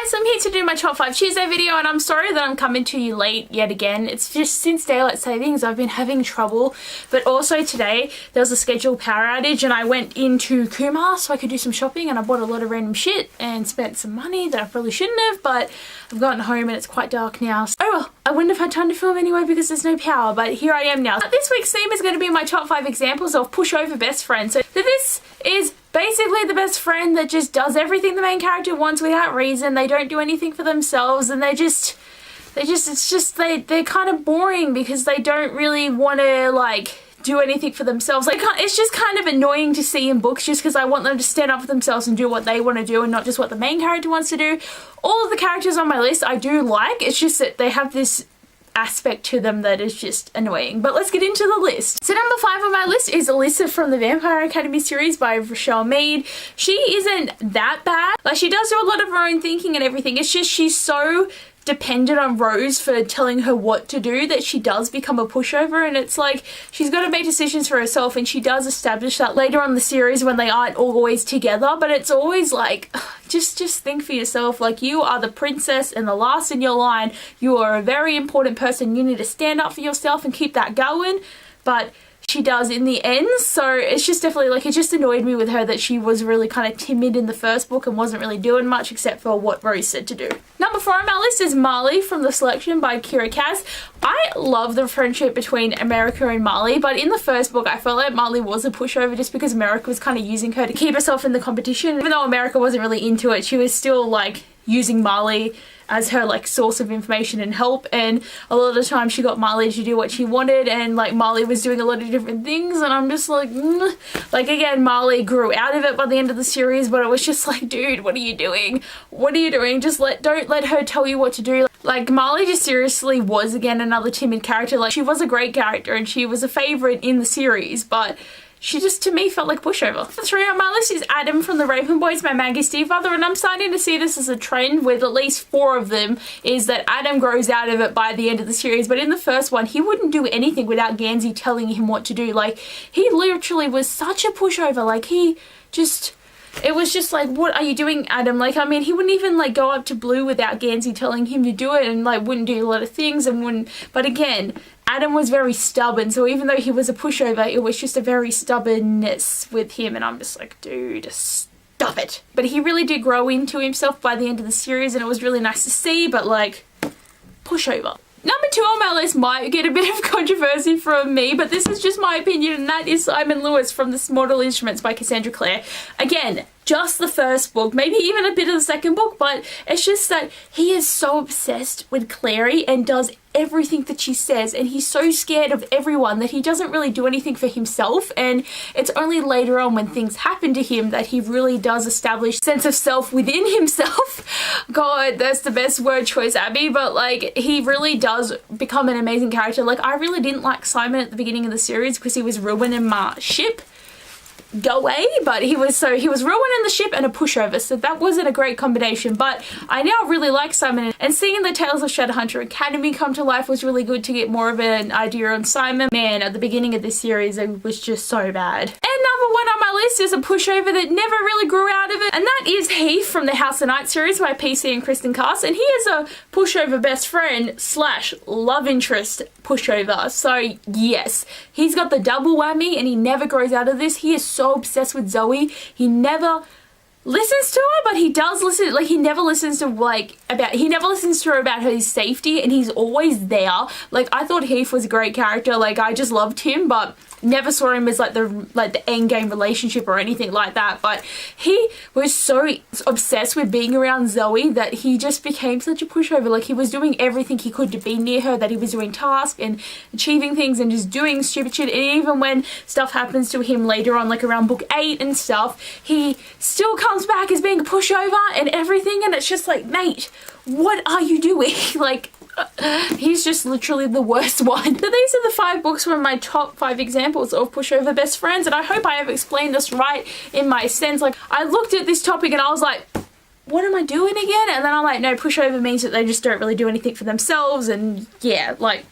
guys, I'm here to do my top 5 Tuesday video, and I'm sorry that I'm coming to you late yet again. It's just since daylight savings I've been having trouble, but also today there was a scheduled power outage and I went into Kumar so I could do some shopping, and I bought a lot of random shit and spent some money that I probably shouldn't have, but I've gotten home and it's quite dark now. So, oh well, I wouldn't have had time to film anyway because there's no power, but here I am now. This week's theme is going to be my top 5 examples of pushover best friends. So this is basically the best friend that just does everything the main character wants without reason. They don't do anything for themselves, and they're kind of boring because they don't really want to like do anything for themselves. Like, it's just kind of annoying to see in books just because I want them to stand up for themselves and do what they want to do and not just what the main character wants to do. All of the characters on my list I do like, it's just that they have this aspect to them that is just annoying. But let's get into the list. So number 5 on my list is Alyssa from the Vampire Academy series by Rochelle Mead. She isn't that bad. Like, she does do a lot of her own thinking and everything. It's just she's so dependent on Rose for telling her what to do that she does become a pushover, and it's like she's got to make decisions for herself, and she does establish that later on in the series when they aren't always together, but it's always like just think for yourself. Like, you are the princess and the last in your line. You are a very important person. You need to stand up for yourself and keep that going, but she does in the end. So it's just definitely like, it just annoyed me with her that she was really kind of timid in the first book and wasn't really doing much except for what Rose said to do. Number 4 on my list is Marley from The Selection by Kira Kaz. I love the friendship between America and Marley, but in the first book I felt like Marley was a pushover just because America was kind of using her to keep herself in the competition. Even though America wasn't really into it, she was still like using Marley as her like source of information and help, and a lot of the time she got Marley to do what she wanted, and like Marley was doing a lot of different things, and I'm just like, like, again, Marley grew out of it by the end of the series, but it was just like, dude, what are you doing? What are you doing? Just don't let her tell you what to do. Like, Marley just seriously was again another timid character. Like, she was a great character and she was a favorite in the series, but she just, to me, felt like pushover. Number 3 on my list is Adam from The Raven Boys by Maggie Stiefvater, and I'm starting to see this as a trend with at least 4 of them, is that Adam grows out of it by the end of the series. But in the first one, he wouldn't do anything without Gansey telling him what to do. Like, he literally was such a pushover. Like, it was just like, what are you doing, Adam? Like, I mean, he wouldn't even like go up to Blue without Gansey telling him to do it, and like wouldn't do a lot of things and wouldn't. But again, Adam was very stubborn, so even though he was a pushover, it was just a very stubbornness with him, and I'm just like, dude, stop it. But he really did grow into himself by the end of the series, and it was really nice to see, but like, pushover. Number 2 on my list might get a bit of controversy from me, but this is just my opinion, and that is Simon Lewis from The Mortal Instruments by Cassandra Clare. Again, just the first book, maybe even a bit of the second book, but it's just that he is so obsessed with Clary and does everything that she says, and he's so scared of everyone that he doesn't really do anything for himself, and it's only later on when things happen to him that he really does establish a sense of self within himself. God, that's the best word choice, Abby, but like, he really does become an amazing character. Like, I really didn't like Simon at the beginning of the series because he was ruining my ship. Go away, but he was ruining the ship and a pushover, so that wasn't a great combination. But I now really like Simon, and seeing the Tales of Shadowhunter Academy come to life was really good to get more of an idea on Simon. Man, at the beginning of this series it was just so bad. And number 1 on my list is a pushover that never really grew out of it, and that is Heath from the House of Night series by PC and Kristen Cast, and he is a pushover best friend / love interest pushover. So yes, he's got the double whammy, and he never grows out of this. He is so obsessed with Zoe. He never listens to her, but he does listen. Like, he never listens to her about her safety, and he's always there. Like, I thought Heath was a great character. Like, I just loved him, but never saw him as like the end game relationship or anything like that. But he was so obsessed with being around Zoe that he just became such a pushover. Like, he was doing everything he could to be near her, that he was doing tasks and achieving things and just doing stupid shit. And even when stuff happens to him later on, like around book 8 and stuff, he still comes back as being a pushover and everything, and it's just like, mate, what are you doing? Like, he's just literally the worst one. So these are the 5 books from my top 5 examples of pushover best friends, and I hope I have explained this right in my sense. Like, I looked at this topic and I was like, what am I doing again? And then I'm like, no, pushover means that they just don't really do anything for themselves, and yeah, like,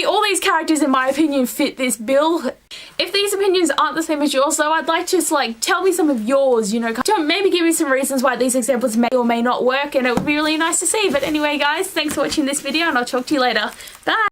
all these characters in my opinion fit this bill. If these opinions aren't the same as yours though, I'd like to just like tell me some of yours, you know, maybe give me some reasons why these examples may or may not work, and it would be really nice to see. But anyway guys, thanks for watching this video and I'll talk to you later. Bye!